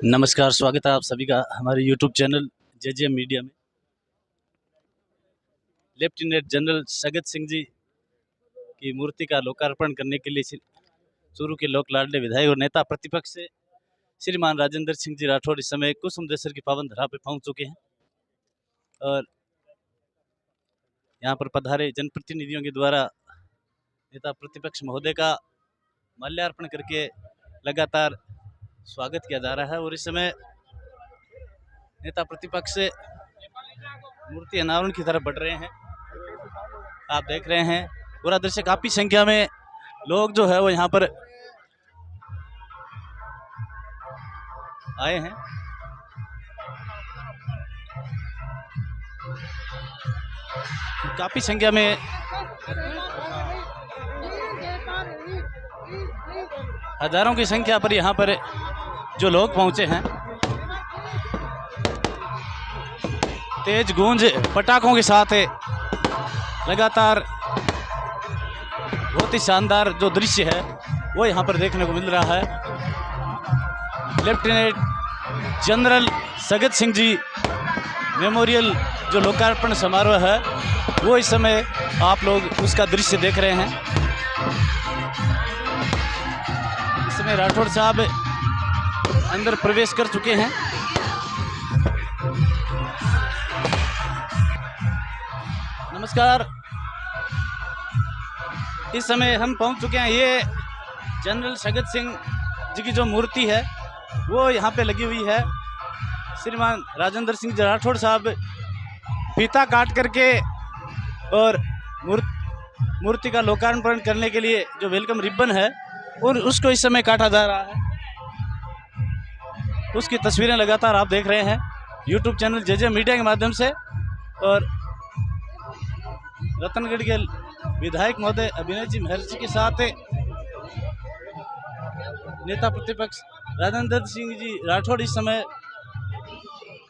नमस्कार, स्वागत है आप सभी का हमारे यूट्यूब चैनल जे मीडिया में। लेफ्टिनेंट जनरल सगत सिंह जी की मूर्ति का लोकार्पण करने के लिए चूरू के लोक लाडले विधायक और नेता प्रतिपक्ष से श्रीमान राजेंद्र सिंह जी राठौड़ इस समय कुसुम देसर की पावन धरा पर पहुंच चुके हैं और यहाँ पर पधारे जनप्रतिनिधियों के द्वारा नेता प्रतिपक्ष महोदय का माल्यार्पण करके लगातार स्वागत किया जा रहा है। और इस समय नेता प्रतिपक्ष से मूर्ति अनावरण की तरफ बढ़ रहे हैं। आप देख रहे हैं पूरा दृश्य, काफी संख्या में लोग जो है वो यहाँ पर आए हैं। काफी संख्या में हजारों की संख्या पर यहाँ पर जो लोग पहुंचे हैं, तेज गूंज पटाखों के साथ है, लगातार बहुत ही शानदार जो दृश्य है वो यहाँ पर देखने को मिल रहा है। लेफ्टिनेंट जनरल सगत सिंह जी मेमोरियल जो लोकार्पण समारोह है वो इस समय आप लोग उसका दृश्य देख रहे हैं। इस समय राठौड़ साहब अंदर प्रवेश कर चुके हैं। नमस्कार, इस समय हम पहुंच चुके हैं। ये जनरल सगत सिंह जी की जो मूर्ति है वो यहाँ पे लगी हुई है। श्रीमान राजेंद्र सिंह जी राठौड़ साहब फीता काट करके और मूर्ति का लोकार्पण करने के लिए जो वेलकम रिबन है और उसको इस समय काटा जा रहा है। उसकी तस्वीरें लगातार आप देख रहे हैं यूट्यूब चैनल जे मीडिया के माध्यम से। और रतनगढ़ के विधायक महोदय अभिनय जी महर्षि के साथ नेता प्रतिपक्ष राजेंद्र सिंह जी राठौड़ इस समय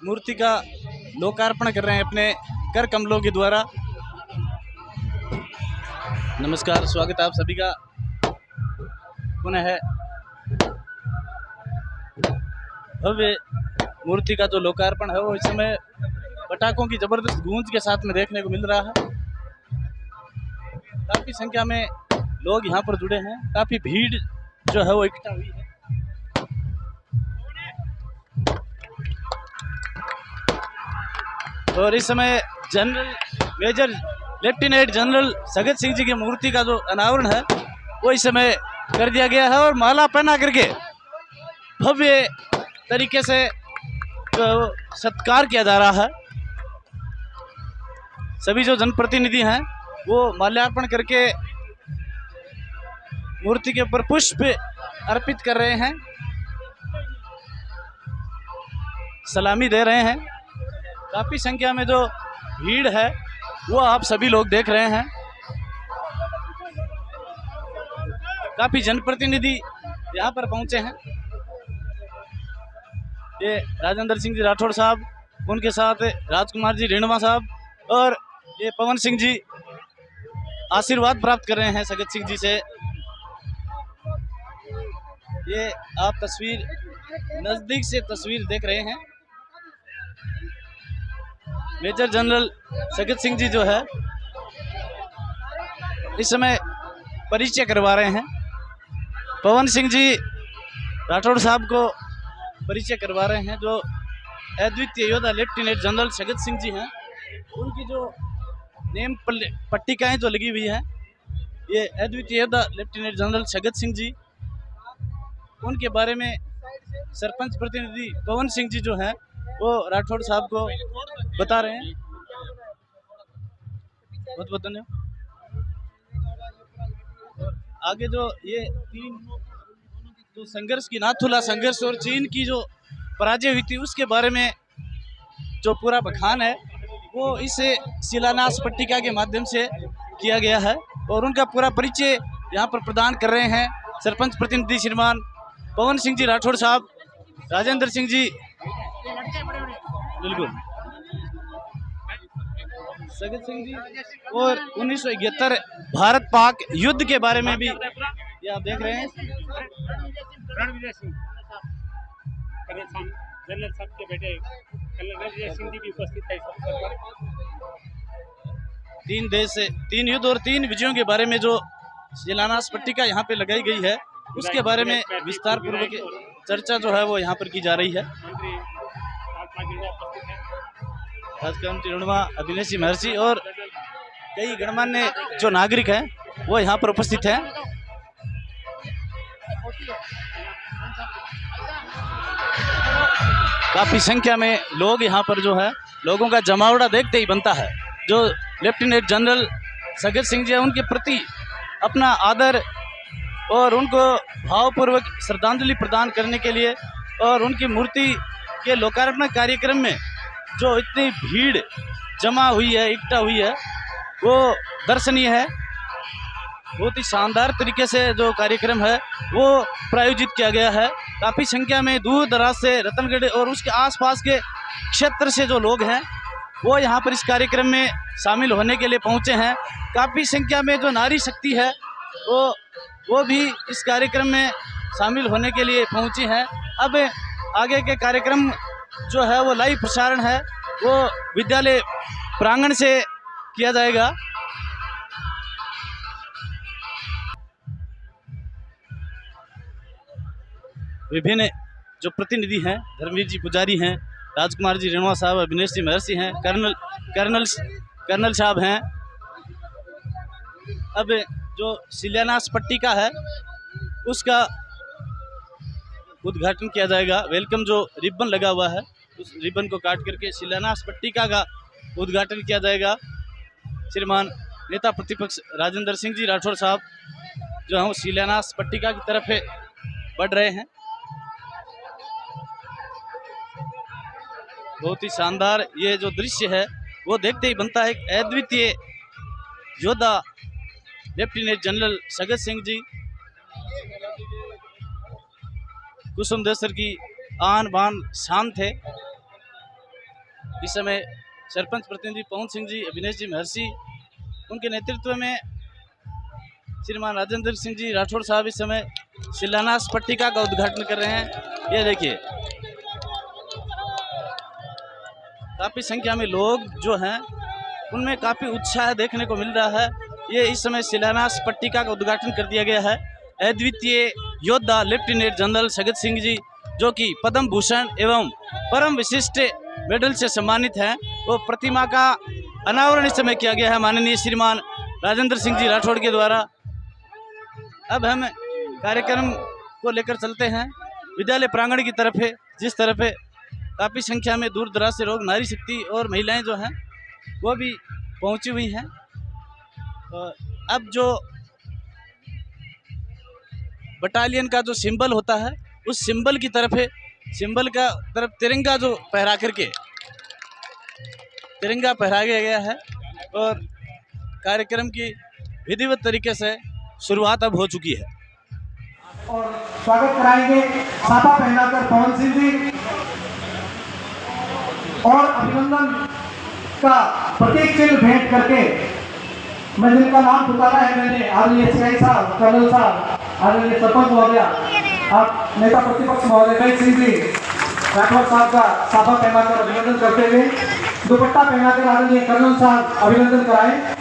मूर्ति का लोकार्पण कर रहे हैं अपने कर कमलों के द्वारा। नमस्कार, स्वागत है आप सभी का पुनः है। भव्य मूर्ति का जो लोकार्पण है वो इस समय पटाखों की जबरदस्त गूंज के साथ में देखने को मिल रहा है। काफी संख्या में लोग यहाँ पर जुड़े हैं, काफी भीड़ जो है वो इकट्ठा हुई है। और इस समय general major lieutenant general Sagat Singh ji की मूर्ति का जो अनावरण है वो इस समय कर दिया गया है और माला पहना करके भव्य तरीके से सत्कार किया जा रहा है। सभी जो जनप्रतिनिधि हैं वो माल्यार्पण करके मूर्ति के ऊपर पुष्प अर्पित कर रहे हैं, सलामी दे रहे हैं। काफी संख्या में जो भीड़ है वो आप सभी लोग देख रहे हैं। काफी जनप्रतिनिधि यहाँ पर पहुंचे हैं। ये राजेंद्र सिंह जी राठौड़ साहब, उनके साथ राजकुमार जी रेणुमा साहब और ये पवन सिंह जी आशीर्वाद प्राप्त कर रहे हैं सगत सिंह जी से। ये आप तस्वीर नजदीक से तस्वीर देख रहे हैं। मेजर जनरल सगत सिंह जी जो है इस समय परिचय करवा रहे हैं। पवन सिंह जी राठौड़ साहब को परिचय करवा रहे हैं, जो अद्वितीय योद्धा लेफ्टिनेंट जनरल सगत सिंह जी हैं। उनकी जो नेम पट्टिकाएं जो लगी हुई हैं, ये अद्वितीय योद्धा लेफ्टिनेंट जनरल सगत सिंह जी, उनके बारे में सरपंच प्रतिनिधि पवन सिंह जी जो हैं वो राठौड़ साहब को बता रहे हैं। बहुत बहुत धन्यवाद। आगे जो ये तीन जो संघर्ष की नाथुला संघर्ष और चीन की जो पराजय हुई थी उसके बारे में जो पूरा बखान है वो इस शिलान्यास पट्टिका के माध्यम से किया गया है और उनका पूरा परिचय यहाँ पर प्रदान कर रहे हैं सरपंच प्रतिनिधि श्रीमान पवन सिंह जी राठौड़ साहब, राजेंद्र सिंह जी। बिल्कुल सगत सिंह जी और 1971 भारत पाक युद्ध के बारे में भी ये आप देख रहे हैं। रणविजय सिंह जनरल साहब के बेटे कर्नल रणविजय सिंह जी भी उपस्थित है इस अवसर पर। 3 युद्ध और 3 विजयों के बारे में जो शिलान्यास पट्टिका यहाँ पे लगाई गई है उसके बारे में विस्तार पूर्वक चर्चा जो है वो यहाँ पर की जा रही है। राजकामती रणवा, अभिनय महर्षि और कई गणमान्य जो नागरिक हैं वो यहाँ पर उपस्थित हैं। काफी संख्या में लोग यहाँ पर जो है लोगों का जमावड़ा देखते ही बनता है। जो लेफ्टिनेंट जनरल सगत सिंह जी हैं उनके प्रति अपना आदर और उनको भावपूर्वक श्रद्धांजलि प्रदान करने के लिए और उनकी मूर्ति के लोकार्पण कार्यक्रम में जो इतनी भीड़ जमा हुई है, इकट्ठा हुई है, वो दर्शनीय है। बहुत ही शानदार तरीके से जो कार्यक्रम है वो प्रायोजित किया गया है। काफ़ी संख्या में दूर दराज से रतनगढ़ और उसके आसपास के क्षेत्र से जो लोग हैं वो यहाँ पर इस कार्यक्रम में शामिल होने के लिए पहुँचे हैं। काफ़ी संख्या में जो नारी शक्ति है वो भी इस कार्यक्रम में शामिल होने के लिए पहुँची हैं। अब आगे के कार्यक्रम जो है वो लाइव प्रसारण है, वो विद्यालय प्रांगण से किया जाएगा। विभिन्न जो प्रतिनिधि हैं, धर्मवीर जी पुजारी हैं, राजकुमार जी रणवा साहब, अभिनय जी महर्षि हैं, कर्नल साहब हैं। अब जो शिलान्यास पट्टिका है उसका उद्घाटन किया जाएगा। वेलकम जो रिबन लगा हुआ है उस रिबन को काट करके शिलान्यास पट्टिका का उद्घाटन किया जाएगा। श्रीमान नेता प्रतिपक्ष राजेंद्र सिंह जी राठौर साहब जो हम शिलान्यास पट्टिका की तरफ बढ़ रहे हैं। बहुत ही शानदार ये जो दृश्य है वो देखते ही बनता है। एक अद्वितीय योद्धा लेफ्टिनेंट जनरल सगत सिंह जी कुसुम देसर की आन बान शान थे। इस समय सरपंच प्रतिनिधि पवन सिंह जी, अभिनय जी महर्षि, उनके नेतृत्व में श्रीमान राजेंद्र सिंह जी राठौर साहब इस समय शिलान्यास पट्टिका का उद्घाटन कर रहे हैं। ये देखिए काफ़ी संख्या में लोग जो हैं उनमें काफ़ी उत्साह देखने को मिल रहा है। ये इस समय शिलान्यास पट्टिका का उद्घाटन कर दिया गया है। अद्वितीय योद्धा लेफ्टिनेंट जनरल सगत सिंह जी जो कि पद्म भूषण एवं परम विशिष्ट मेडल से सम्मानित हैं, वो प्रतिमा का अनावरण इस समय किया गया है माननीय श्रीमान राजेंद्र सिंह जी राठौड़ के द्वारा। अब हम कार्यक्रम को लेकर चलते हैं विद्यालय प्रांगण की तरफ है, जिस तरफ काफ़ी संख्या में दूर दराज से लोग, नारी शक्ति और महिलाएं जो हैं वो भी पहुंची हुई हैं। अब जो बटालियन का जो सिंबल होता है उस सिंबल की तरफ है, सिंबल का तरफ तिरंगा जो फहरा करके तिरंगा फहराया गया है और कार्यक्रम की विधिवत तरीके से शुरुआत अब हो चुकी है। और स्वागत कराएंगे साफा पहनाकर पवन सिंह जी और अभिनंदन का प्रतीक चिन्ह भेंट करके मैं जिनका नाम पुकारा है मैंने, आदरणीय सीआई साहब, कर्नल साहब, आदरणीय सरपंच महोदय, आप नेता प्रतिपक्ष महोदय भाई सिंह जी राठौर साहब का साफा पहनाकर अभिनंदन करते हुए दुपट्टा पहनाकर आदरणीय कर्नल साहब अभिनंदन कराएं।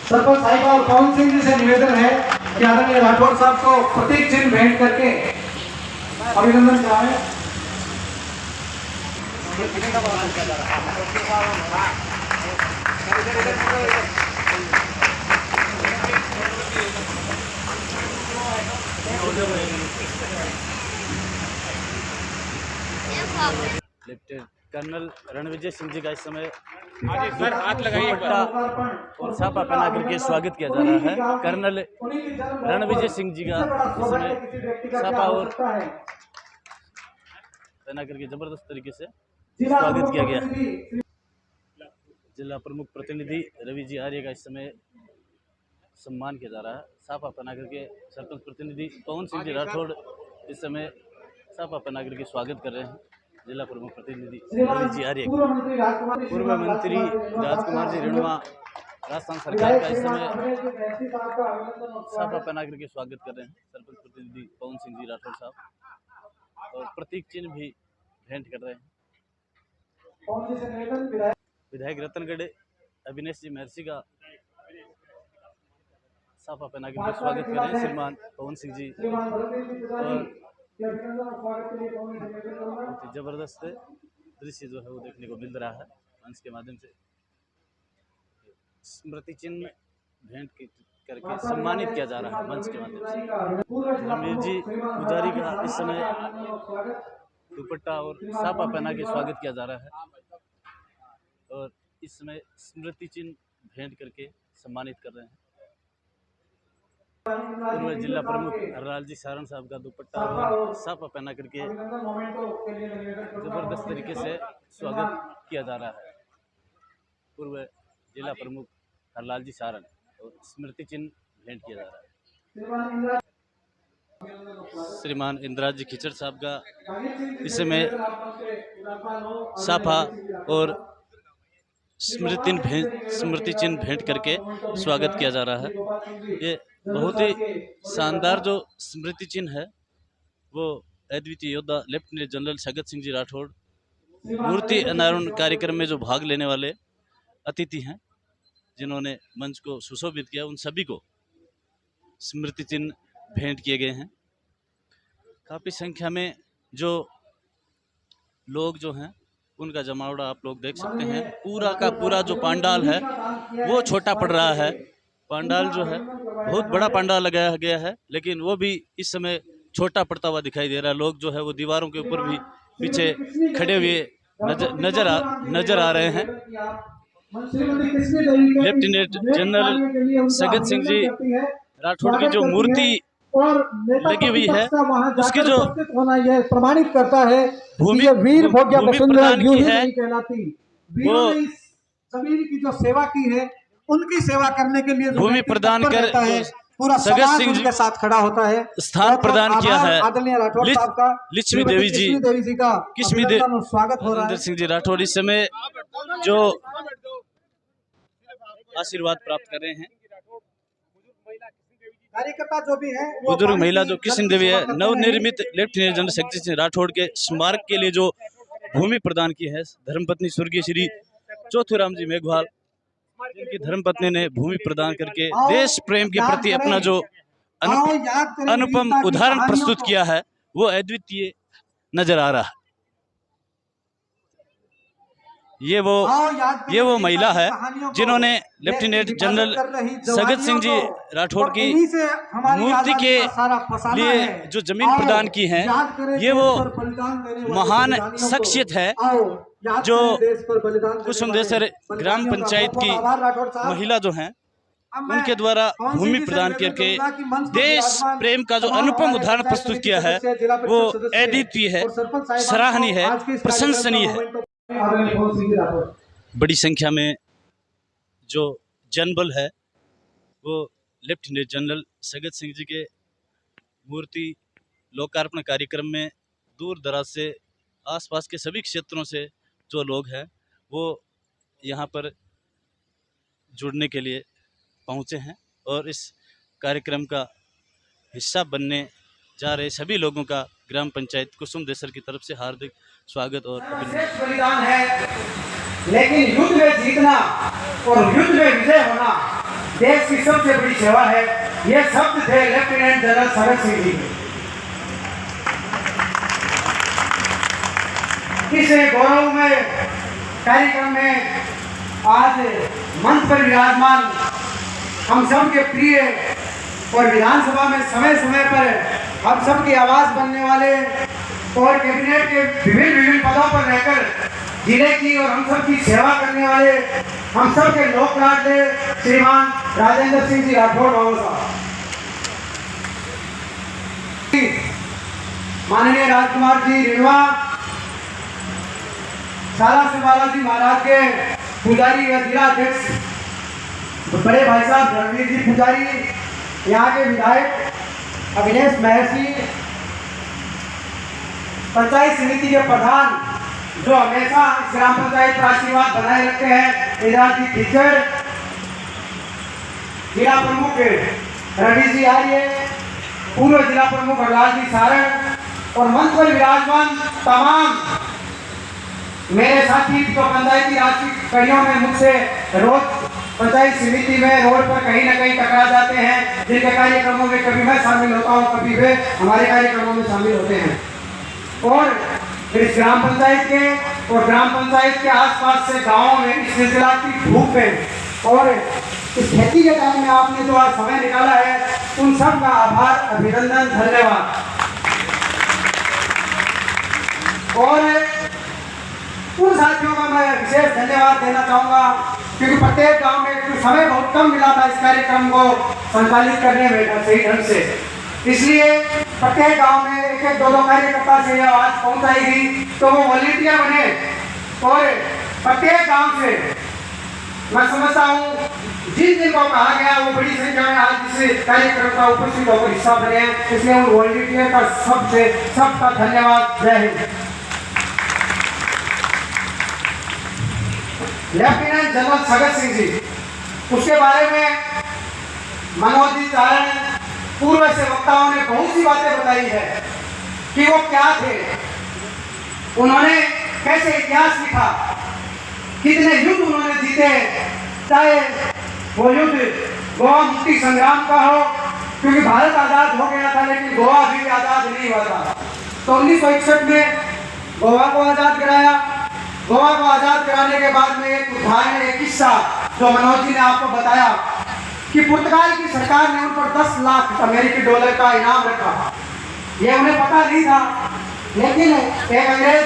सरपंच साहिबा और पवन सिंह जी से निवेदन है कि आदरणीय राठौर साहब को प्रतीक चिन्ह भेंट करके अभिनंदन कराएं। लेफ्टिनेंट कर्नल रणविजय सिंह जी का इस समय हाथ लगाइए और छापा पहना करके स्वागत किया जा रहा है। कर्नल रणविजय सिंह जी का इस समय छापा और पहना करके जबरदस्त तरीके से स्वागत किया गया। जिला प्रमुख प्रतिनिधि रवि जी आर्य का इस समय सम्मान किया जा रहा है। छापा पहना करके सरपंच प्रतिनिधि पवन सिंह जी राठौड़ इस समय छापा पहना करके स्वागत कर रहे हैं। जिला प्रमुख प्रतिनिधि रवि जी आर्य, पूर्व मंत्री राजकुमार जी रणवा, राजस्थान सरकार का इस समय साफा पहना करके स्वागत कर रहे हैं सरपंच प्रतिनिधि पवन सिंह जी राठौड़ साहब, और प्रतीक चिन्ह भी भेंट कर रहे हैं। विधायक रतनगढ़ अविनेश जी महर्षि का साफा पहना करके स्वागत कर रहे हैं श्रीमान पवन सिंह जी, और जबरदस्त दृश्य जो है वो देखने को मिल रहा है मंच के माध्यम से। स्मृति चिन्ह भेंट करके सम्मानित किया जा रहा है मंच के माध्यम से। धर्मवीर जी पुजारी का इस समय दुपट्टा और साफा पहना के स्वागत किया जा रहा है, और इस समय स्मृति चिन्ह भेंट करके सम्मानित कर रहे हैं। पूर्व जिला प्रमुख हरलाल जी सारण साहब का दुपट्टा और साफा पहना करके जबरदस्त तरीके से स्वागत किया जा रहा है। पूर्व जिला प्रमुख हरलाल जी सारण और स्मृति चिन्ह भेंट किया जा रहा है। श्रीमान इंद्राज जी खिचड़ साहब का इस समय साफा और स्मृति चिन्ह भेंट करके स्वागत किया जा रहा है। ये बहुत ही शानदार जो स्मृति चिन्ह है वो अद्वितीय योद्धा लेफ्टिनेंट जनरल सगत सिंह जी राठौड़ मूर्ति अनावरण कार्यक्रम में जो भाग लेने वाले अतिथि हैं, जिन्होंने मंच को सुशोभित किया, उन सभी को स्मृति चिन्ह भेंट किए गए हैं। काफ़ी संख्या में जो लोग जो हैं उनका जमावड़ा आप लोग देख सकते हैं। पूरा का पूरा जो पंडाल है वो छोटा पड़ रहा है। पंडाल जो है बहुत बड़ा पंडाल लगाया गया है, लेकिन वो भी इस समय छोटा पड़ता हुआ दिखाई दे रहा है। लोग जो है वो दीवारों के ऊपर भी पीछे खड़े हुए नजर आ रहे हैं। लेफ्टिनेंट जनरल सगत सिंह जी राठौड़ की जो मूर्ति लगी हुई है उसकी जो प्रमाणित करता है भूमि प्रदान की है, वो जमीन की जो सेवा की है उनकी सेवा करने के लिए भूमि प्रदान कर पूरा सगत सिंह जी के साथ खड़ा होता है। स्थान प्रदान किया है आदरणीय राठौड़ साहब का, लक्ष्मी देवी जी का स्वागत हो रहा है। सिंह जी राठौड़ इस समय जो आशीर्वाद प्राप्त कर रहे हैं। कार्यकर्ता जो भी है बुजुर्ग महिला जो किशन देवी है, नवनिर्मित लेफ्टिनेंट जनरल सगत सिंह राठौड़ के स्मारक के लिए जो भूमि प्रदान की है, धर्मपत्नी स्वर्गीय श्री चौथुराम जी मेघवाल, जिनकी धर्मपत्नी ने भूमि प्रदान करके देश प्रेम के प्रति अपना जो अनुपम उदाहरण प्रस्तुत किया है वो अद्वितीय नजर आ रहा है। ये वो महिला है जिन्होंने लेफ्टिनेंट जनरल सगत सिंह जी राठौड़ की मूर्ति के लिए जो जमीन प्रदान की है, ये वो महान शख्सियत है जो कुसुमदेसर ग्राम पंचायत की महिला जो हैं उनके द्वारा भूमि प्रदान करके देश प्रेम का जो अनुपम उदाहरण प्रस्तुत किया है वो अद्वितीय है, सराहनीय है, प्रशंसनीय है। बड़ी संख्या में जो जनबल है वो लेफ्टिनेंट जनरल सगत सिंह जी के मूर्ति लोकार्पण कार्यक्रम में दूर दराज से आसपास के सभी क्षेत्रों से जो लोग हैं वो यहाँ पर जुड़ने के लिए पहुँचे हैं, और इस कार्यक्रम का हिस्सा बनने जा रहे सभी लोगों का ग्राम पंचायत कुसुमदेसर की तरफ से हार्दिक स्वागत और बलिदान है। लेकिन युद्ध में जीतना और युद्ध में विजय होना देश की सबसे बड़ी सेवा है। ये शब्द थे लेफ्टिनेंट जनरल सगत सिंह जी के। इस गौरवमय कार्यक्रम में आज मंच पर विराजमान हम सब के प्रिय और विधानसभा में समय समय पर हम सब की आवाज बनने वाले और कैबिनेट के विभिन्न पदों पर रहकर जिले की और हम सब की सेवा करने वाले हम सब के लोक लाडले श्रीमान राजेंद्र सिंह जी राठौड़ बाबू साहब, माननीय राजकुमार जी रिणवा, साला से बालाजी महाराज के पुजारी व जिला अध्यक्ष बड़े भाई साहब रणवीर जी पुजारी, यहाँ के विधायक अविनेश महर्षि, पंचायत समिति के प्रधान जो हमेशा इस ग्राम पंचायत पर आशीर्वाद बनाए रखते हैं इंद्राज जी खिचड़, जिला प्रमुख रवि जी आर्य, पूर्व जिला प्रमुख हरलाल जी सारण और मंच पर विराजमान तमाम मेरे साथी जो पंचायती राज की कड़ियों में मुझसे रोज पंचायत समिति में रोड पर कहीं ना कहीं टकरा जाते हैं, जिनके कार्यक्रमों में कभी मैं शामिल होता हूँ, कभी वे हमारे कार्यक्रमों में शामिल होते हैं। और इस ग्राम पंचायत के और ग्राम पंचायत के आसपास से गाँवों में इस सिलसिला की धूप में और इस खेती के टाइम में आपने जो आज समय निकाला है, उन सब का आभार, अभिनंदन, धन्यवाद। और उन साथियों का मैं विशेष धन्यवाद देना चाहूँगा क्योंकि प्रत्येक गांव में समय बहुत कम मिला था इस कार्यक्रम को संचालित करने में सही ढंग से, इसलिए प्रत्येक गांव में एक एक दो कार्यकर्ता से यह आवाज पहुंचाएगी तो वो वॉलंटियर बने और प्रत्येक गांव से मैं समझता हूँ जिन जिन को कहा गया वो बड़ी संख्या में आज इस कार्यक्रम का उपस्थित होकर हिस्सा बने, इसलिए उन वॉलंटियर का सबका धन्यवाद। जय हिंद। लेफ्टिनेंट जनरल सगत सिंह जी, उसके बारे में मनोज जी चारण पूर्व से वक्ताओं ने बहुत सी बातें बताई है कि वो क्या थे, उन्होंने कैसे इतिहास लिखा, कितने युद्ध उन्होंने जीते, चाहे वो युद्ध गोवा मुक्ति संग्राम का हो, क्योंकि भारत आजाद हो गया था लेकिन गोवा अभी भी आजाद नहीं हुआ था। तो 1961 में गोवा को आजाद कराया। गोवा को आजाद कराने के बाद में एक उदाहरण, एक किस्सा जो मनोज जी ने आपको बताया कि पुर्तगाल की सरकार ने उन पर 10 लाख अमेरिकी डॉलर का इनाम रखा। ये उन्हें पता नहीं था, लेकिन एक अंग्रेज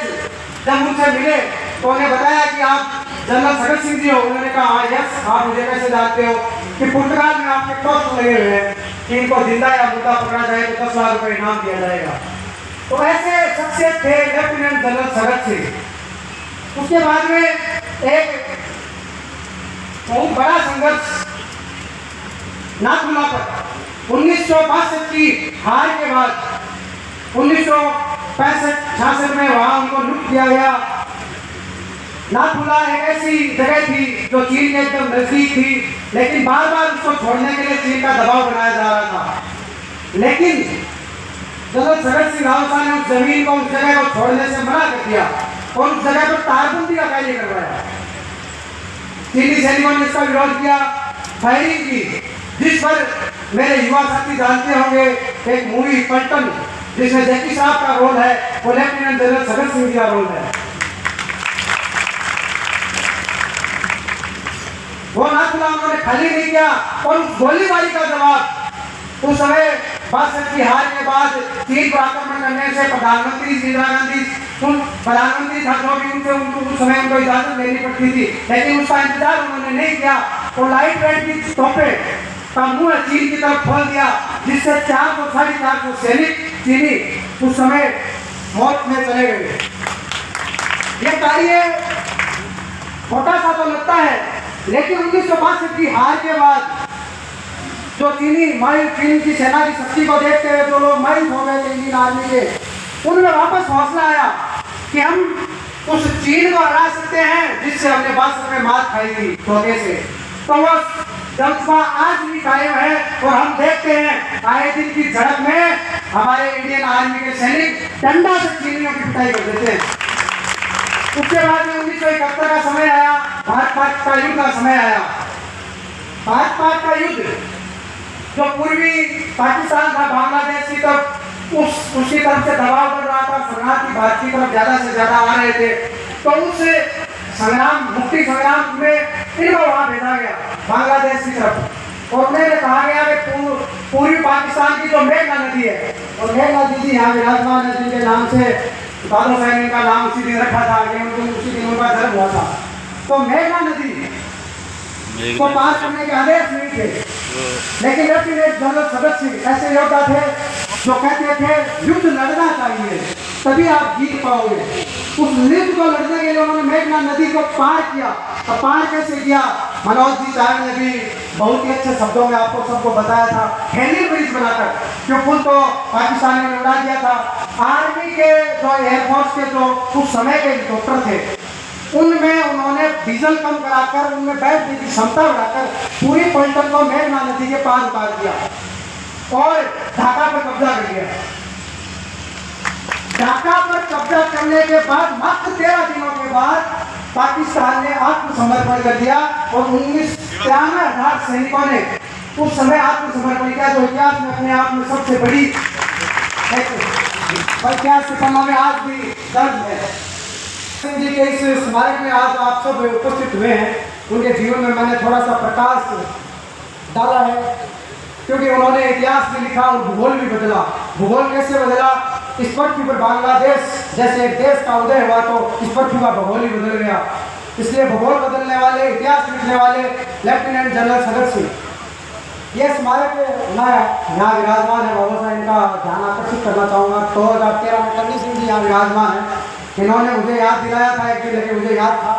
जब उनसे मिले तो उन्हें बताया कि आप जनरल सगत सिंह जी हो। उन्होंने कहा हाँ यस, आप मुझे कैसे जानते हो कि पुर्तगाल में आपके पोस्ट लगे हुए हैं कि इनको जिंदा या मुर्दा पकड़ा जाए तो 10 लाख रुपए इनाम दिया जाएगा। तो ऐसे शख्सियत थे लेफ्टिनेंट जनरल सगत सिंह। उसके बाद में एक बहुत बड़ा संघर्ष नाथुला पर 1962 की हार के बाद 1965-66 में वहां उनको लूट किया गया। नाथुला एक ऐसी जगह थी जो चीन के एकदम नजदीक थी, लेकिन बार बार उसको छोड़ने के लिए चीन का दबाव बनाया जा रहा था। लेकिन जनरल सगत सिंह रावत ने उस जमीन को, उस जगह को छोड़ने से मना कर दिया और उस जगह पर तारबंदी का कार्य करवाया। चीनी सैनिकों ने इसका विरोध किया, फायरिंग की, जिस पर मेरे युवा साथी जानते होंगे एक मूवी पलटन जिसमें जैकी साहब का रोल है, वो लेफ्टिनेंट जनरल सगत सिंह जी का रोल है। वो नाथुला उन्होंने खाली नहीं किया और उस गोलीबारी का जवाब उस समय 62 की हार के बाद चीन पर आक्रमण करने से प्रधानमंत्री इंदिरा गांधी, उन प्रधानमंत्री था जो भी उनको उस समय उनको इजाजत लेनी पड़ती थी, लेकिन उसका इंतजार उन्होंने नहीं किया और लाइट वेट की तोपे का मुंह चीन की तरफ खोल दिया, जिससे 400-450 सैनिक चीनी उस समय मौत में चले गए। ये कार्य छोटा सा तो लगता है, लेकिन 1962 की हार के बाद जो चीन की सेना की शक्ति को देखते हुए जो लोग मायूस हो गए थे इंडियन आर्मी के, उनमें वापस हौसला आया कि हम उस चीन को हरा सकते हैं जिससे हमने 62 में मात खाई थी धोखे से। तो वो जज्बा आज भी कायम है और हम देखते हैं आए दिन की झड़प में हमारे इंडियन आर्मी के सैनिक डंडा से चीनियों की पिटाई कर देते हैं। उसके बाद में 1971 का समय आया, भारत-पाक का युद्ध का समय आया। भारत-पाक का युद्ध जो पूर्वी पाकिस्तान था, बांग्लादेश की तरफ उसकी तरफ से दबाव बढ़ रहा था, शरणार्थी भारत की तरफ ज्यादा से ज्यादा आ रहे थे, तो उस संग्राम, मुक्ति संग्राम में इनको वहां भेजा गया बांग्लादेश की तरफ और उन्हें कहा गया कि पूर्वी पाकिस्तान की जो मेघना नदी है, और मेघना दीदी यहाँ विराजमान है जिनके नाम से दादो सैनिक का नाम उसी दिन रखा था, उसी दिन उनका जन्म हुआ था। तो मेघना नदी को पास करने के आदेश नहीं थे, लेकिन लेफ्टिनेंट जनरल सगत सिंह ऐसे योद्धा थे जो कहते थे युद्ध लड़ना चाहिए तभी आप जीत पाओगे। उस युद्ध को लड़ने के लिए उन्होंने मेघना नदी को पार किया। और पार कैसे किया, मनोज जी चारण ने भी बहुत ही अच्छे शब्दों में आपको सबको बताया था, हेली ब्रिज बनाकर, जो पुल तो पाकिस्तान ने उड़ा दिया था। आर्मी के जो एयरफोर्स के जो उस समय के हेलीकॉप्टर थे, उनमें उन्होंने डीजल कम कराकर उनमें बैठने की क्षमता बढ़ाकर पूरी पलटन को मेघना नदी के पार उतार दिया और ढाका पर कब्जा कर लिया। ढाका पर कब्जा करने के बाद मात्र 13 दिनों के बाद पाकिस्तान ने आत्मसमर्पण कर दिया और 93,000 सैनिकों ने उस समय आत्मसमर्पण किया, जो इतिहास में अपने आप में सबसे बड़ी इतिहास के पन्नों में आज भी दर्ज है। सिंह जी के इस स्मारक में आज आप सब उपस्थित हुए हैं, उनके जीवन में मैंने थोड़ा सा प्रकाश डाला है, क्योंकि उन्होंने इतिहास भी लिखा और भूगोल भी बदला। भूगोल कैसे बदला? इस पृथ्वी पर बांग्लादेश जैसे एक देश का उदय हुआ तो इस पृथ्वी का भूगोल ही बदल गया। इसलिए भूगोल बदलने वाले, इतिहास लिखने वाले लेफ्टिनेंट जनरल सगत सिंह, ये स्मारक मैं यहाँ विराजमान है। बाबा साहब इनका ध्यान आकर्षित करना चाहूँगा। 2013 में टंडी सिंह जी यहाँ विराजमान है। इन्होंने मुझे याद दिलाया था एक दिन, लेकिन मुझे याद था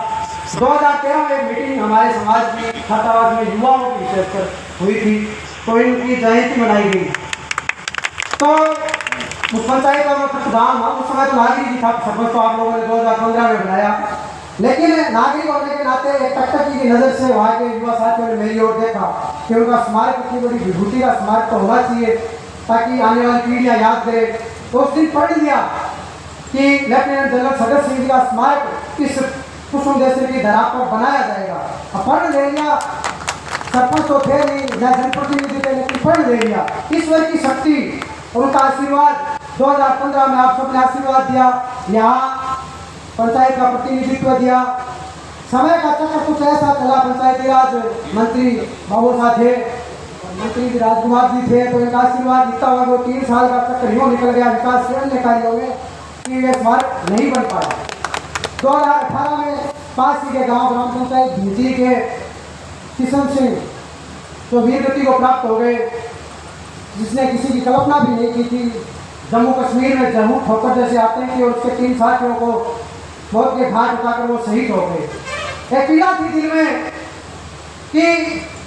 2013 में एक मीटिंग हमारे समाज की छात्रावास में युवाओं की विशेष कर हुई थी, तो इनकी जयंती मनाई गई। तो उस पंचायत का मैं प्रधान था, उस समय तो नागरिक ही था, सरपंच तो आप लोगों ने 2015 में बनाया, लेकिन नागरिक होने के नाते एक टकटकी की नज़र से वहाँ के युवा साथियों ने मेरी ओर देखा कि उनका स्मारक इतनी बड़ी विभूति का स्मारक तो होना चाहिए ताकि आने वाली पीढ़ियाँ याद करें। तो उस दिन पढ़ लिया कि लेफ्टिनेंट जनरल सगत सिंह जी का स्मारक इस कुसुम देसरी की धरा पर बनाया जाएगा। अब पढ़ ले लिया, सरपंच तो थे नहीं, या जनप्रतिनिधि थे, लेकिन पढ़ ले लिया। ईश्वर की शक्ति और उनका आशीर्वाद 2015 में आप सबने आशीर्वाद दिया, यहाँ पंचायत का प्रतिनिधित्व दिया। समय का चक्कर कुछ ऐसा चला, पंचायती राज मंत्री बाबू साहब थे, मंत्री राजकुमार जी थे, तो इनका आशीर्वाद दिखता हुआ वो 3 साल का चक्कर यूँ निकल गया विकास के अन्य कार्यों में कि वे स्मारक नहीं बन पाया। 2018 में पास ही के गाँव ग्राम पंचायत भीजी के किशन सिंह तो वीर गति को प्राप्त हो गए, जिसने किसी की कल्पना भी नहीं की थी। जम्मू कश्मीर में जम्मू ठोकर जैसे आतंकी और उसके 3 साथियों को मौत के घाट उठाकर वो शहीद हो गए। एक पीड़ा थी दिल में कि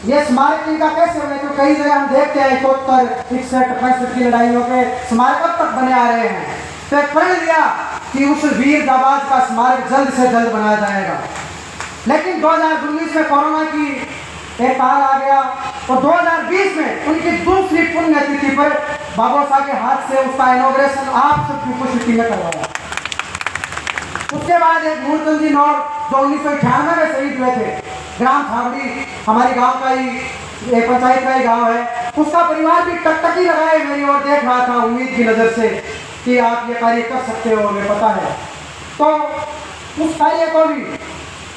ये स्मारक का कैसे बने, क्योंकि कई जगह हम देखते हैं 71, 61, 65 की लड़ाइयों के स्मारक अब तक बने आ रहे हैं। तो पढ़ लिया कि उस वीर जाबाज का स्मारक जल्द से जल्द बनाया जाएगा। लेकिन 2019 में कोरोना की एक काल आ गया और 2020 में उनकी दूसरी पुण्यतिथि पर बाबा साहब के हाथ से उसका इनॉग्रेशन आप सबकी उपस्थिति में करवाया। उसके बाद एक मूलचंद जी नौर जो 1998 में शहीद हुए थे, ग्राम थावड़ी हमारे गांव का ही एक पंचायत का ही गांव है, उसका परिवार भी टकटकी लगाए मेरी ओर देख रहा था उम्मीद की नज़र से कि आप ये कार्य कर सकते हो, हमें पता है। तो उस कार्य को भी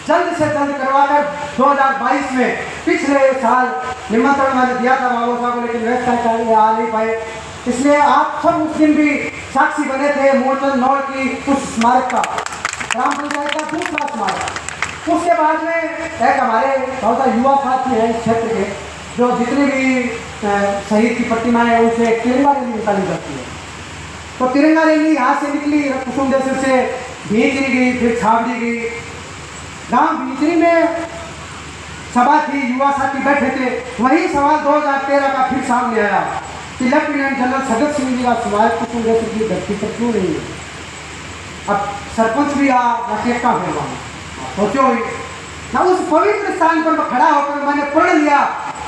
जल्द से जल्द करवाकर 2022 में पिछले साल निमंत्रण मैंने दिया था बाबू साहब को, लेकिन व्यवस्था कार्य आ नहीं पाए। इसलिए आप सब उस दिन भी साक्षी बने थे मूलचंद नौर की उस स्मारक का, ग्राम पंचायत का दूसरा स्मारक। उसके बाद में एक हमारे बहुत सारे युवा साथी हैं इस क्षेत्र के, जो जितने भी शहीद की प्रतिमाएं हैं उनसे एक तिरंगा रैली निकाली जाती है। तो तिरंगा रैली यहाँ से निकली, कुसुम देसर से भीचरी गई, फिर छावड़ी गई। गांव भीचरी में सभा थी, युवा साथी बैठे थे, वही सवाल 2013 का फिर सामने आया कि लेफ्टिनेंट जनरल सगत सिंह जी का स्मारक कुसुम देसर की धरती पर क्यों नहीं है। अब सरपंच भी आ रकेट का भेजा, सोचो ना उस पवित्र स्थान पर खड़ा होकर मैंने पढ़ लिया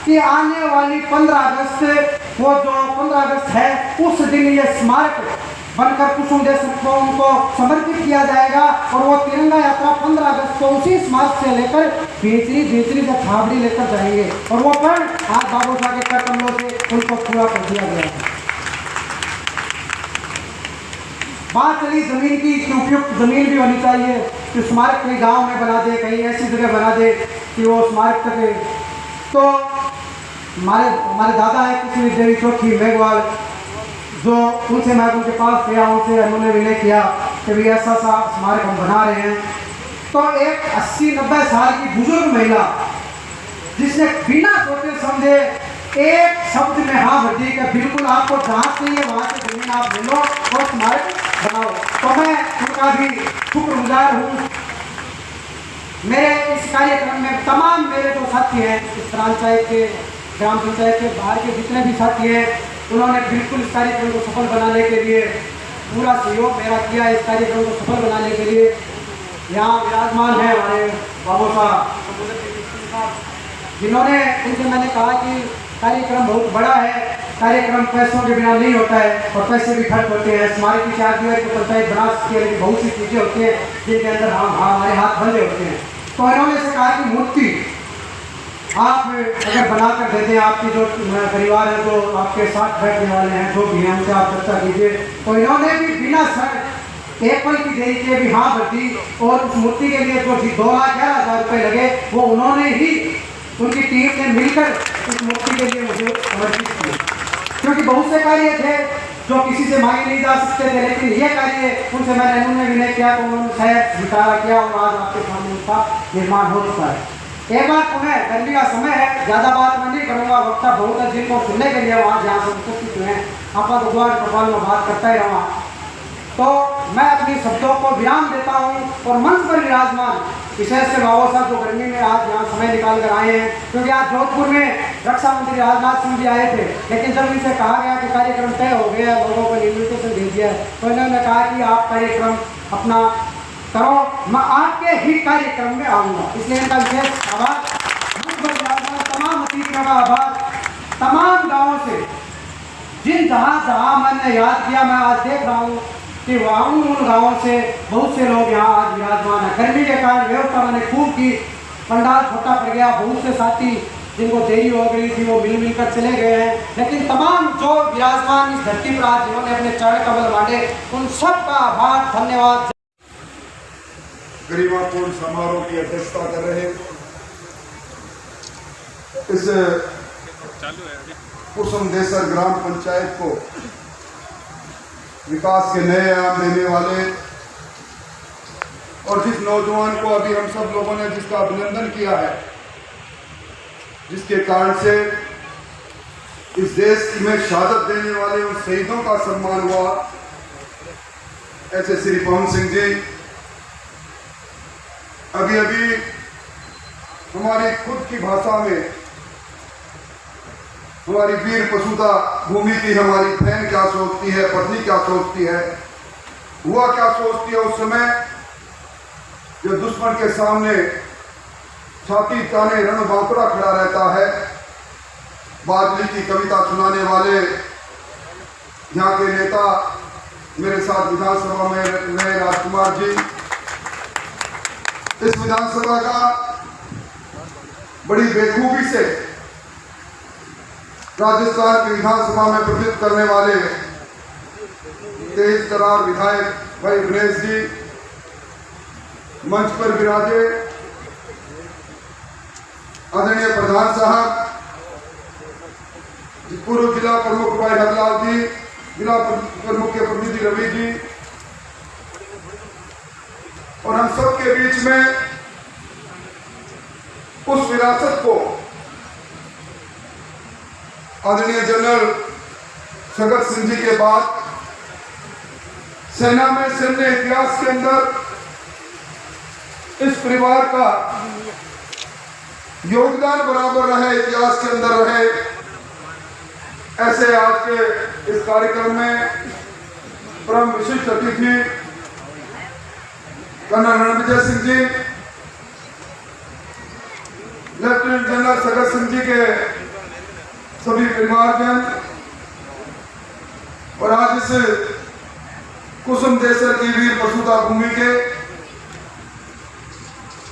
कि आने वाली 15 अगस्त, वो जो 15 अगस्त है, उस दिन ये स्मारक बनकर कुसुम देसर को उनको समर्पित किया जाएगा और वो तिरंगा यात्रा 15 अगस्त को उसी स्मारक से लेकर भीचरी से छावड़ी लेकर जाएंगे। और वो पण आज बाबू साहब के कर कमलों से उनको पूरा कर दिया गया है। बात चली जमीन की, उपयुक्त जमीन भी होनी चाहिए कि स्मारक कहीं गांव में बना दे, कहीं ऐसी जगह बना दे कि वो स्मारक तक। तो हमारे दादा है कृष्ण देवी चौथी मेघवाल, जो उनसे मैं उनके पास गया, उनसे उन्होंने विनय किया कि भाई ऐसा सा स्मारक हम बना रहे हैं। तो एक 80-90 साल की बुजुर्ग महिला जिसने बिना सोचे समझे एक शब्द में हाँ भर दी कि बिल्कुल आपको जहाँ चाहिए वहाँ से जमीन आप ले लो और स्मारक बनाओ। तो मैं उनका भी शुक्रगुजार हूँ। मेरे इस कार्यक्रम में तमाम मेरे जो साथी हैं इस पंचायत के, ग्राम पंचायत के बाहर के जितने भी साथी हैं, उन्होंने बिल्कुल इस कार्यक्रम को सफल बनाने के लिए पूरा सहयोग मेरा किया, इस कार्यक्रम को सफल बनाने के लिए। यहाँ विराजमान है हमारे बाबू साहब, जिन्होंने, उनसे मैंने कहा कि कार्यक्रम बहुत बड़ा है, कार्यक्रम पैसों के बिना नहीं होता है और पैसे भी खर्च होते हैं। स्मारक की शादी है तो पंचायत बना सकती है, लेकिन बहुत सी चीज़ें होती हैं जिनके अंदर हमारे हाथ बंधे होते हैं। तो इन्होंने से कहा कि मूर्ति आप अगर बना कर देते हैं, आपके जो परिवार है जो आपके साथ बैठने वाले हैं जो भी हैं उनसे आप चर्चा कीजिए। तो इन्होंने भी बिना सर एक पल की देरी के भी हाँ भरती और उस मूर्ति के लिए जो 2,11,000 रुपये लगे वो उन्होंने ही, उनकी टीम ने मिलकर इस मूर्ति के लिए मुझे समर्पित किए। क्योंकि बहुत से कार्य थे जो किसी से मांगे नहीं जा सकते थे, लेकिन ये कार्य उनसे मैंने उन्होंने विनय किया तो उन्होंने शायद स्वीकार किया और आज आपके सामने उसका निर्माण हो चुका है। एक बार पुनः गर्मी का समय है, ज़्यादा बात मैं नहीं करूँगा, वक्ता बहुत है जिनको सुनने के लिए वहाँ जहाँ से उपस्थित हुए हैं, आपा भगवान कपाल में बात करता ही रहा। तो मैं अपनी शब्दों को विराम देता हूँ और मंच पर विराजमान विशेष से बाबा साहब जो गर्मी में आज यहाँ समय निकाल कर आए हैं, क्योंकि आज जोधपुर में रक्षा मंत्री राजनाथ सिंह जी आए थे, लेकिन जब इनसे कहा गया कि कार्यक्रम तय हो गया, लोगों को इन्विटेशन भेज दिया है, तो इन्होंने कहा कि आप कार्यक्रम अपना करो, मैं आपके ही कार्यक्रम में आऊँगा। इसलिए इनका विशेष आभार, तमाम अतिथियों का आभार, तमाम गाँवों से जिन जहाँ मैंने याद किया, मैं आज देख रहा हूँ कि वहाँ उन गाँवों से बहुत से लोग यहाँ आज विराजमान है। गर्मी के कारण व्यवस्था मैंने खूब की, पंडाल छोटा पड़ गया, बहुत से साथी जिनको देरी हो गई थी वो मिल कर चले गए हैं, लेकिन तमाम जो विराजमान इस धरती पर आज जिन्होंने अपने चरण कमल बांटे उन सब का आभार, धन्यवाद। गरिमापूर्ण समारोह की अध्यक्षता कर रहे इस कुसुम देसर ग्राम पंचायत को विकास के नए आयाम देने वाले और जिस नौजवान को अभी हम सब लोगों ने जिसका अभिनंदन किया है, जिसके कारण से इस देश में शहादत देने वाले उन शहीदों का सम्मान हुआ, ऐसे श्री पवन सिंह जी अभी अभी हमारी खुद की भाषा में हमारी वीर पशुता भूमि की हमारी बहन क्या सोचती है, पत्नी क्या सोचती है, हुआ क्या सोचती है उस समय जब दुश्मन के सामने छाती ताने रण बांकुड़ा खड़ा रहता है। बादली की कविता सुनाने वाले यहाँ के नेता मेरे साथ विधानसभा में रहे राजकुमार जी, इस विधानसभा का बड़ी बेखूबी से राजस्थान की विधानसभा में प्रतिनिधित्व करने वाले तेज तरार विधायक भाई गणेश जी मंच पर विराजे, आदरणीय प्रधान साहब, पूर्व जिला प्रमुख भाई हरलाल जी, जिला प्रमुख के प्रतिनिधि रवि जी, और हम सब के बीच में उस विरासत को आदरणीय जनरल सगत सिंह जी के बाद सेना में सैन्य इतिहास के अंदर इस परिवार का योगदान बराबर रहे, इतिहास के अंदर रहे, ऐसे आज के इस कार्यक्रम में परम विशिष्ट अतिथि colonel Ranvijay Singh ji, lieutenant general Sagat Singh जी के सभी परिवारजन और आज इस कुसुम देसर की वीर पशुता भूमि के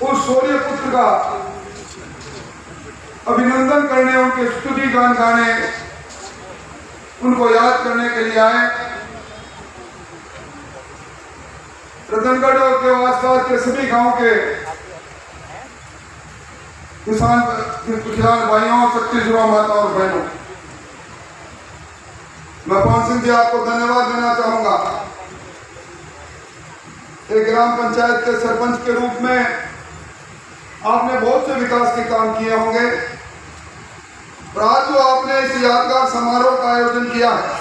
उस शौर्य पुत्र का अभिनंदन करने, उनके स्तुति गान गाने, उनको याद करने के लिए आए। रतनगढ़ और के आसपास के सभी गांव के किसान भाइयों, छत्तीसगढ़ माताओं और बहनों, मैं पवन सिंह जी आपको धन्यवाद देना चाहूंगा। एक ग्राम पंचायत के सरपंच के रूप में आपने बहुत से विकास के काम किए होंगे, और आज जो आपने इस यादगार समारोह का आयोजन किया है,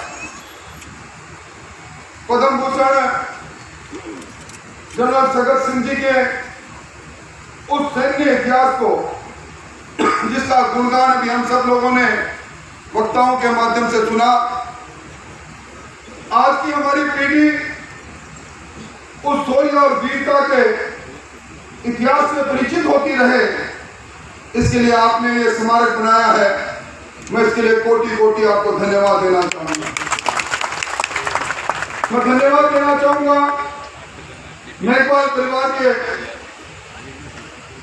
पद्म भूषण जनरल सगत सिंह जी के उस सैन्य इतिहास को जिसका गुणगान अभी हम सब लोगों ने वक्ताओं के माध्यम से सुना, आज की हमारी पीढ़ी उस शौर्य और वीरता के इतिहास से परिचित होती रहे, इसके लिए आपने ये स्मारक बनाया है। मैं इसके लिए कोटि कोटि आपको धन्यवाद देना चाहूंगा। मैं धन्यवाद देना चाहूंगा मेघवाल परिवार के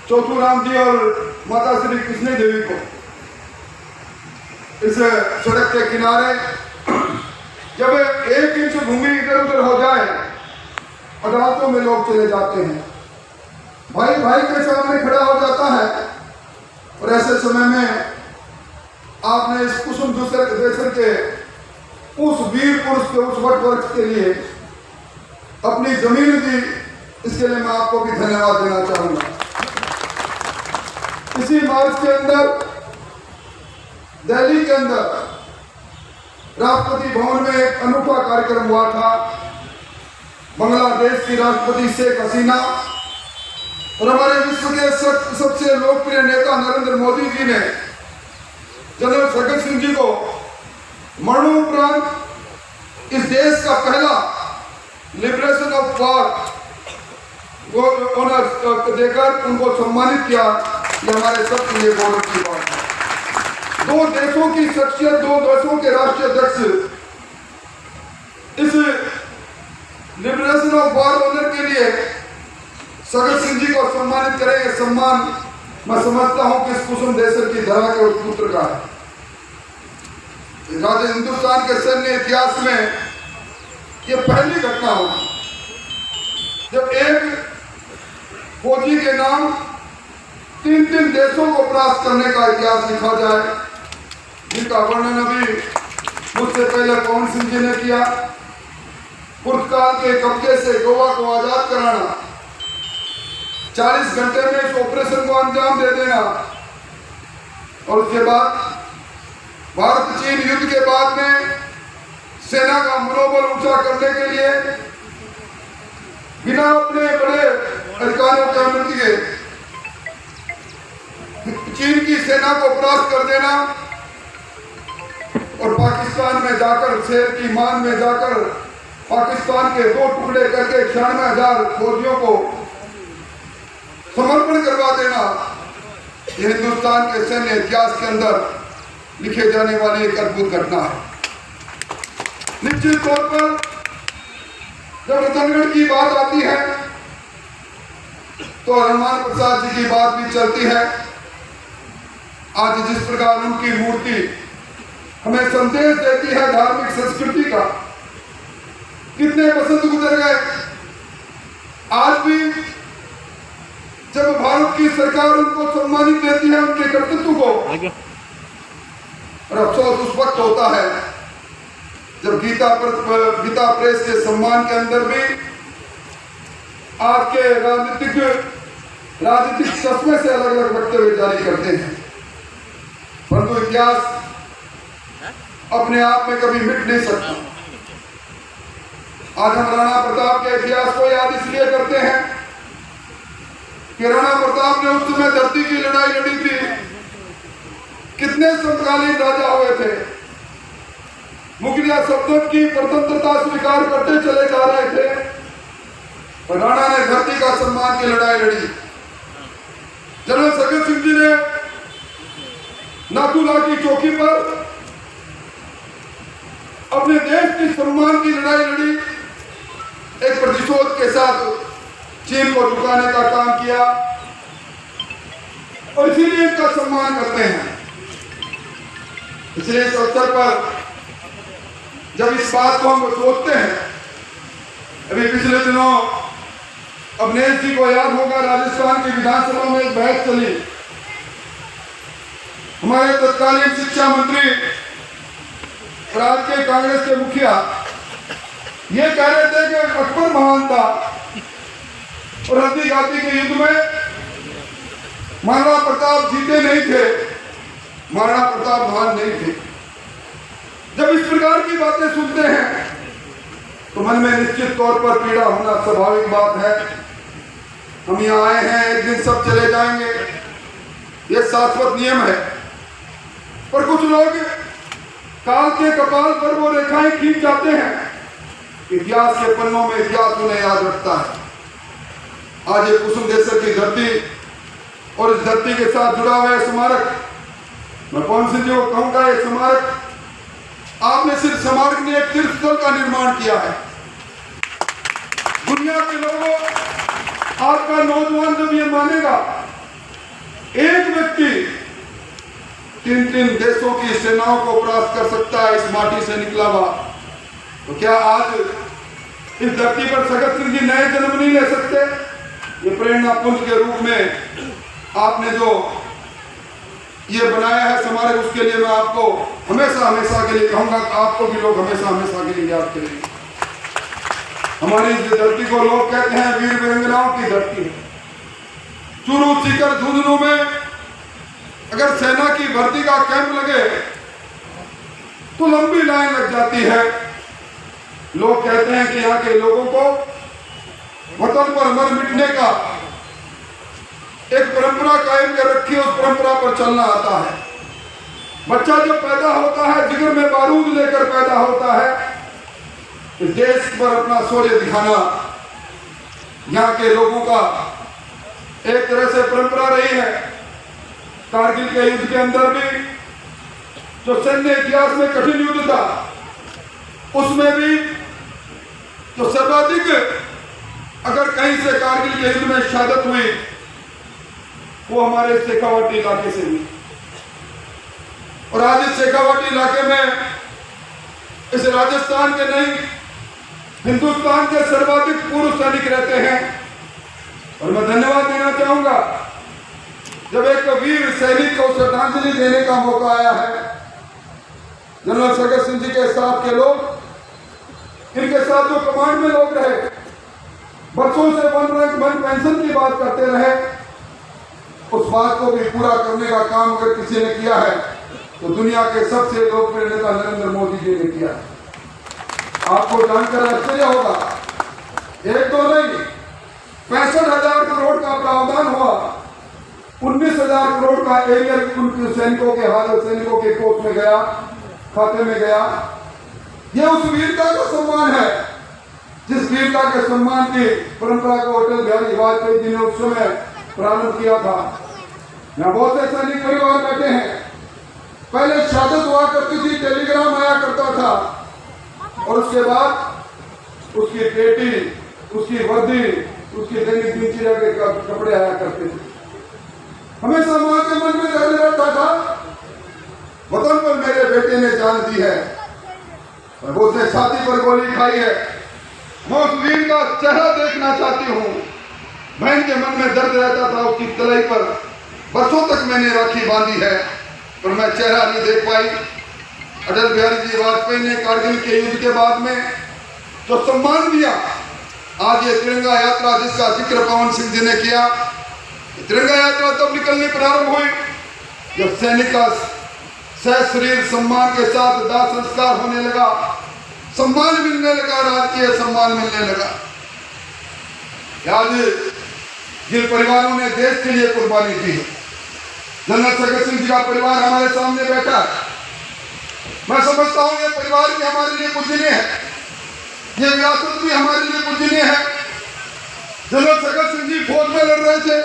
चौथूराम जी और माता श्री कृष्ण देवी को। इस सड़क के किनारे जब 1 इंच भूमि इधर उधर हो जाए, अदालतों में लोग चले जाते हैं, भाई भाई के सामने खड़ा हो जाता है। और ऐसे समय में आपने इस कुसुम देशर के उस वीर पुरुष के उस वट वर्ष के लिए अपनी जमीन दी, इसके लिए मैं आपको भी धन्यवाद देना चाहूंगा। इसी मार्च के अंदर दिल्ली के अंदर राष्ट्रपति भवन में एक अनूठा कार्यक्रम हुआ था। बांग्लादेश की राष्ट्रपति शेख हसीना और हमारे विश्व के सबसे लोकप्रिय नेता नरेंद्र मोदी जी ने जनरल शगत सिंह जी को मरणोपरांत इस देश का पहला लिबरेशन ऑफ वॉर ऑनर देकर उनको सम्मानित किया। ये हमारे सबके लिए गौरव की बात है। 2 देशों की शख्सियत, 2 देशों के राष्ट्रीय अध्यक्ष इस लिबरेशन ऑफ वॉर ऑनर के लिए शगत सिंह जी को सम्मानित करें। ये सम्मान मैं समझता हूं कि इस कुसुम देशर की धरा के उस पुत्र का है। राज्य हिंदुस्तान के सैन्य इतिहास में ये पहली घटना होगी जब एक फौजी के नाम 3 देशों को परास्त करने का इतिहास लिखा जाए, जिनका वर्णन अभी मुझसे पहले पवन सिंह जी ने किया। पुर्तगाल के कब्जे से गोवा को आजाद कराना, 40 घंटे में इस ऑपरेशन को अंजाम दे देना, और उसके बाद भारत चीन युद्ध के बाद में सेना का मनोबल ऊंचा करने के लिए बिना अपने बड़े अधिकारियों के अनुमति के चीन की सेना को परास्त कर देना और पाकिस्तान में जाकर, शेर की मान में जाकर पाकिस्तान के 2 टुकड़े करके 96,000 फौजियों को समर्पण करवा देना, यह हिंदुस्तान के सैन्य इतिहास के अंदर लिखे जाने वाली एक अद्भुत घटना है। निश्चित तौर पर जब रतनगढ़ की बात आती है तो हनुमान प्रसाद जी की बात भी चलती है। आज जिस प्रकार उनकी मूर्ति हमें संदेश देती है धार्मिक संस्कृति का, कितने बसंत गुजर गए, आज भी जब भारत की सरकार उनको सम्मानित देती है उनके कर्तृत्व को, और अफसोस उस वक्त होता है जब गीता प्रेस के सम्मान के अंदर भी आपके राजनीतिक चश्मे से अलग अलग वक्तव्य जारी करते हैं, परंतु इतिहास अपने आप में कभी मिट नहीं सकता। आज हम राणा प्रताप के इतिहास को याद इसलिए करते हैं कि राणा प्रताप ने उस समय धरती की लड़ाई लड़ी थी। कितने समकालीन राजा हुए थे, मुगलिया सल्तनत की स्वतंत्रता स्वीकार करते चले जा रहे थे, और राणा ने धरती का सम्मान की लड़ाई लड़ी। जनरल शगत सिंह जी ने नाथूला की चौकी पर अपने देश की सम्मान की लड़ाई लड़ी, एक प्रतिशोध के साथ चीन को झुकाने का काम किया, और इसीलिए इनका सम्मान करते हैं। इसलिए इस अवसर पर जब इस बात को हम सोचते हैं, अभी पिछले दिनों अवनेश जी को याद होगा, राजस्थान की विधानसभा में एक बहस चली। हमारे तत्कालीन शिक्षा मंत्री और आज के कांग्रेस के मुखिया ये कह रहे थे कि अकबर महान था और हल्दी घाटी के युद्ध में महाराणा प्रताप जीते नहीं थे, महाराणा प्रताप महान नहीं थे। जब इस प्रकार की बातें सुनते हैं तो मन में निश्चित तौर पर पीड़ा होना स्वाभाविक बात है। हम यहाँ आए हैं, एक दिन सब चले जाएंगे, ये शाश्वत नियम है, पर कुछ लोग काल के कपाल पर वो रेखाएं खींच जाते हैं। इतिहास के पन्नों में इतिहास उन्हें याद रखता है। आज ये कुसुमदेसर की धरती और इस धरती के साथ जुड़ा हुआ है स्मारक, मैं पवन सिंह जी को कहूंगा, ये स्मारक आपने सिर्फ स्मारक नहीं, एक तीर्थ स्थल का निर्माण किया है। दुनिया के लोगों, आपका नौजवान जब ये मानेगा, एक व्यक्ति 3-3 देशों की सेनाओं को परास्त कर सकता है इस माटी से निकला हुआ, तो क्या आज इस धरती पर भगत सिंह जी नए जन्म नहीं ले सकते? ये प्रेरणा पुंज के रूप में आपने जो ये बनाया है स्मारक, उसके लिए मैं आपको हमेशा हमेशा के लिए कहूंगा, आपको भी लोग हमेशा हमेशा के लिए याद करेंगे। हमारी इस धरती को लोग कहते हैं वीर वीरांगनाओं की धरती है। चूरू, सीकर, झुंझुनू में अगर सेना की भर्ती का कैंप लगे तो लंबी लाइन लग जाती है। लोग कहते हैं कि यहाँ के लोगों को वतन पर मर मिटने का एक परंपरा कायम कर रखी है, उस परंपरा पर चलना आता है। बच्चा जब पैदा होता है, जिगर में बारूद लेकर पैदा होता है। इस देश पर अपना शौर्य दिखाना यहाँ के लोगों का एक तरह से परंपरा रही है। कारगिल के युद्ध के अंदर भी जो सैन्य इतिहास में कठिन युद्ध था, उसमें भी जो सर्वाधिक अगर कहीं से कारगिल के युद्ध में शहादत हुई वो हमारे शेखावाटी इलाके से हुई। और आज इस शेखावाटी इलाके में इस राजस्थान के नहीं, हिंदुस्तान के सर्वाधिक पूर्व सैनिक रहते हैं। और मैं धन्यवाद देना चाहूंगा, जब एक वीर सैनिक को श्रद्धांजलि देने का मौका आया है, जनरल भगत सिंह जी के साथ के लोग, इनके साथ जो कमांड में लोग रहे, बरसों से वन रैंक वन पेंशन की बात करते रहे, उस बात को भी पूरा करने का काम अगर किसी ने किया है तो दुनिया के सबसे लोकप्रिय नेता नरेंद्र मोदी जी ने किया है। आपको जानकर आश्चर्य होगा, एक तो नहीं 65,000 करोड़ का प्रावधान हुआ, 19,000 करोड़ का एरियर उनके सैनिकों के हाथ, सैनिकों के कोष में गया, खाते में गया। ये उस वीरता का सम्मान है जिस वीरता के सम्मान की परंपरा को अटल बिहारी वाजपेयी जी ने उस समय प्रारंभ किया था। यहाँ बहुत से सैनिक परिवार बैठे हैं, पहले शहादत हुआ करती थी, टेलीग्राम आया करता था, और उसके बाद उसकी बेटी, उसकी वर्दी, उसकी दैनिक दिनचर्या के कपड़े आया करते थे। हमेशा मां के मन में डर रहता था, वतन पर मेरे बेटे ने जान दी है और वो उसने छाती पर गोली खाई है। मैं उस वीर का चेहरा देखना चाहती हूँ। बहन के मन में दर्द रहता था, उसकी तलाई पर बरसों तक मैंने राखी बांधी है, पर मैं चेहरा नहीं देख पाई। अटल बिहारी जी वाजपेयी ने कारगिल के युद्ध के बाद में जो सम्मान दिया, आज ये तिरंगा यात्रा जिसका जिक्र पवन सिंह जी ने किया, तिरंगा यात्रा तब निकलनी प्रारंभ हुई जब सैनिक का सह शरीर सम्मान के साथ दाह संस्कार होने लगा, सम्मान मिलने लगा, राजकीय सम्मान मिलने लगा। आज जिन परिवारों ने देश के लिए कुर्बानी दी है, जनरल भगत सिंह जी का परिवार हमारे सामने बैठा है। मैं समझता हूँ ये परिवार भी हमारे लिए पूजनीय है, ये विरासत भी हमारे लिए पूजनीय है। जनरल भगत सिंह जी फौज में लड़ रहे थे,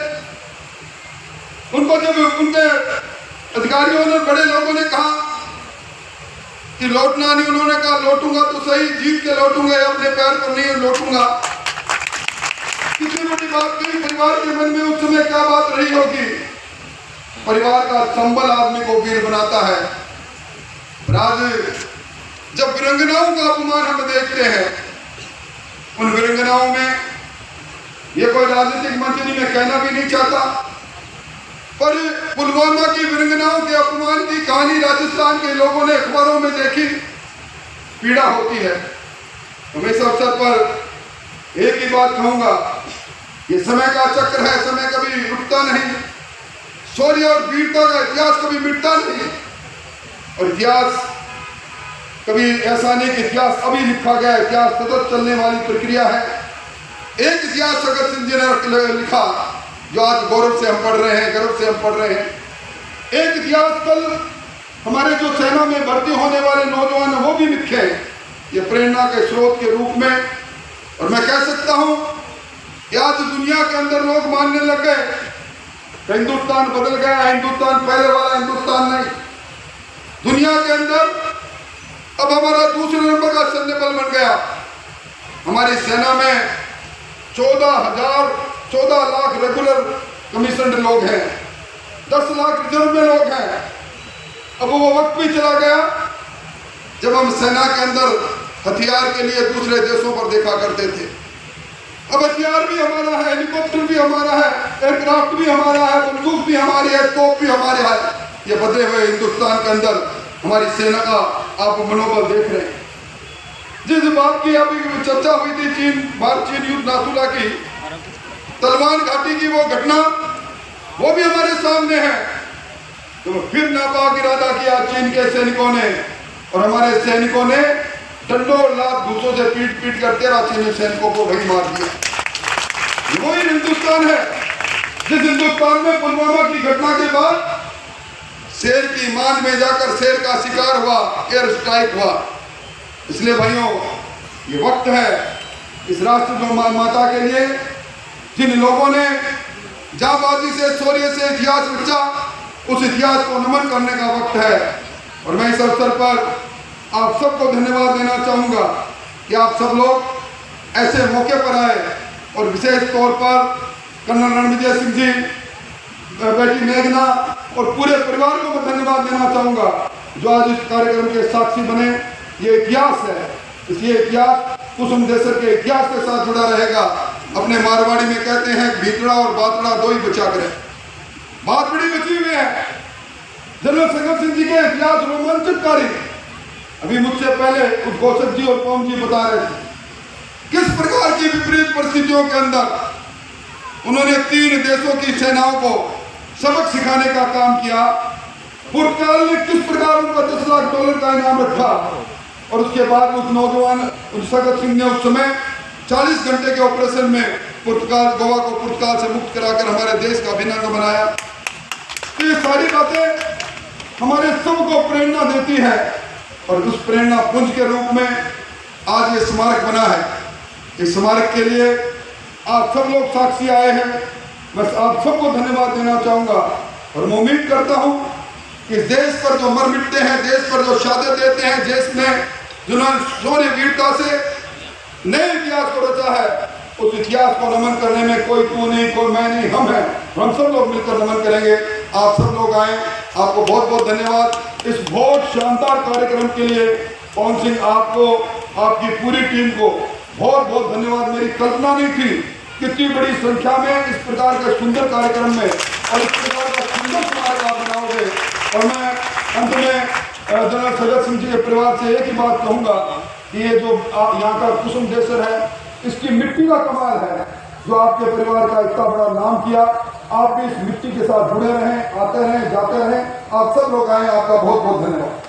उनको जब उनके अधिकारियों ने, बड़े लोगों ने कहा कि लौटना नहीं, उन्होंने कहा लौटूंगा तो सही, जीत के लौटूंगा, अपने पैर पर नहीं लौटूंगा। कितनी बड़ी बात थी, परिवार के मन में उस समय क्या बात रही होगी। परिवार का संबल आदमी को वीर बनाता है। आज जब वीरांगनाओं का अपमान हम देखते हैं, उन वीरांगनाओं में ये कोई राजनीतिक मंच नहीं, मैं कहना भी नहीं चाहता, पर पुलवामा की वीरांगनाओं के अपमान की कहानी राजस्थान के लोगों ने अखबारों में देखी, पीड़ा होती है। तो मैं इस अवसर पर एक ही बात कहूंगा, ये समय का चक्र है, समय कभी रुकता नहीं। शौर्य और वीरता का इतिहास कभी मिटता नहीं, और इतिहास कभी ऐसा नहीं कि इतिहास अभी लिखा गया, इतिहास सतत चलने वाली प्रक्रिया है। एक इतिहास भगत सिंह जी ने लिखा जो आज गौरव से हम पढ़ रहे हैं, गर्व से हम पढ़ रहे हैं। एक इतिहास कल हमारे जो सेना में भर्ती होने वाले नौजवान वो भी लिखे हैं, ये प्रेरणा के स्रोत के रूप में। और मैं कह सकता हूं कि आज दुनिया के अंदर लोग मानने लग गए कि हिंदुस्तान बदल गया, हिंदुस्तान पहले वाला हिंदुस्तान नहीं। दुनिया के अंदर अब हमारा दूसरे नंबर का सैन्य बल बन गया। हमारी सेना में 14 लाख रेगुलर कमीशनड लोग हैं, 10 लाख रिजर्व में लोग हैं। अब वो वक्त भी चला गया जब हम सेना के अंदर हथियार के लिए दूसरे देशों पर देखा करते थे। अब हथियार भी हमारा है, हेलीकॉप्टर भी हमारा है, एयरक्राफ्ट भी हमारा है, बंदूक भी हमारी है, तोप भी हमारे है। ये बदले हुए हिंदुस्तान के अंदर हमारी सेना का आप मनोबल देख रहे हैं। जिस बात की अभी चर्चा हुई थी भारत चीन युद्ध नाथुला की, तलवान घाटी की वो घटना, वो भी हमारे सामने है। तो फिर नापाक इरादा किया चीन के सैनिकों ने, और हमारे सैनिकों ने डंडों लात घूसों से पीट कर 13 चीनी सैनिकों को वही मार दिया। वही हिंदुस्तान है जिस हिंदुस्तान में पुलवामा की घटना के बाद शेर की मान में जाकर शेर का शिकार हुआ, एयर स्ट्राइक हुआ। इसलिए भाइयों, ये वक्त है इस राष्ट्र माता के लिए, जिन लोगों ने जांबाजी से, शौर्य से इतिहास रचा, उस इतिहास को नमन करने का वक्त है। और मैं इस अवसर पर आप सबको धन्यवाद देना चाहूँगा कि आप सब लोग ऐसे मौके पर आए, और विशेष तौर पर कर्नल रणविजय सिंह जी, बेटी मेघना और पूरे परिवार को मैं धन्यवाद देना चाहूँगा जो आज इस कार्यक्रम के साक्षी बने। ये इतिहास है, इसलिए इतिहास कुसुम देसर के इतिहास के साथ जुड़ा रहेगा। अपने मारवाड़ी में कहते हैं भीतड़ा और बातड़ा दो ही बचा करे। बात बड़ी बची हुई है। जनरल संगत सिंह जी के इतिहास रोमांचकारी, अभी मुझसे पहले उद्घोषक जी और पवन जी बता रहे थे किस प्रकार की विपरीत परिस्थितियों के अंदर उन्होंने 3 देशों की सेनाओं को सबक सिखाने का काम किया। पुर्तगाल ने किस प्रकार उनका $10 लाख का इनाम रखा, और उसके बाद उस नौजवान संगत सिंह ने उस समय 40 घंटे के ऑपरेशन में गोवा को पुर्तगाल से मुक्त कराकर हमारे देश का अभिन्न अंग बनाया। तो ये सारी बातें हमारे सबको प्रेरणा देती है, और उस प्रेरणा पुंज के रूप में आज ये स्मारक बना है। इस स्मारक के लिए आप सब लोग साक्षी आए हैं। बस आप सबको धन्यवाद देना चाहूँगा, और मैं उम्मीद करता हूँ कि देश पर जो मर मिटते हैं, देश पर जो शहादत देते हैं, देश में जिन्होंने शौर्य वीरता से नए इतिहास को रचा है, उस इतिहास को नमन करने में कोई तू नहीं, कोई मैं नहीं, हम हैं। हम सब लोग मिलकर नमन करेंगे। आप सब लोग आए, आपको बहुत बहुत धन्यवाद इस बहुत शानदार कार्यक्रम के लिए। पवन सिंह, आपको, आपकी पूरी टीम को बहुत बहुत धन्यवाद। मेरी कल्पना नहीं थी कितनी बड़ी संख्या में इस प्रकार के सुंदर कार्यक्रम में और इस प्रकार का सुंदर स्मारक आप बनाओगे। और मैं अंत में जनरल संगत सिंह जी के परिवार से एक ही बात कहूँगा कि ये जो यहाँ का कुसुम देसर है, इसकी मिट्टी का कमाल है जो आपके परिवार का इतना बड़ा नाम किया। आप भी इस मिट्टी के साथ जुड़े रहें, आते रहें, जाते रहें। आप सब लोग आए, आपका बहुत बहुत धन्यवाद।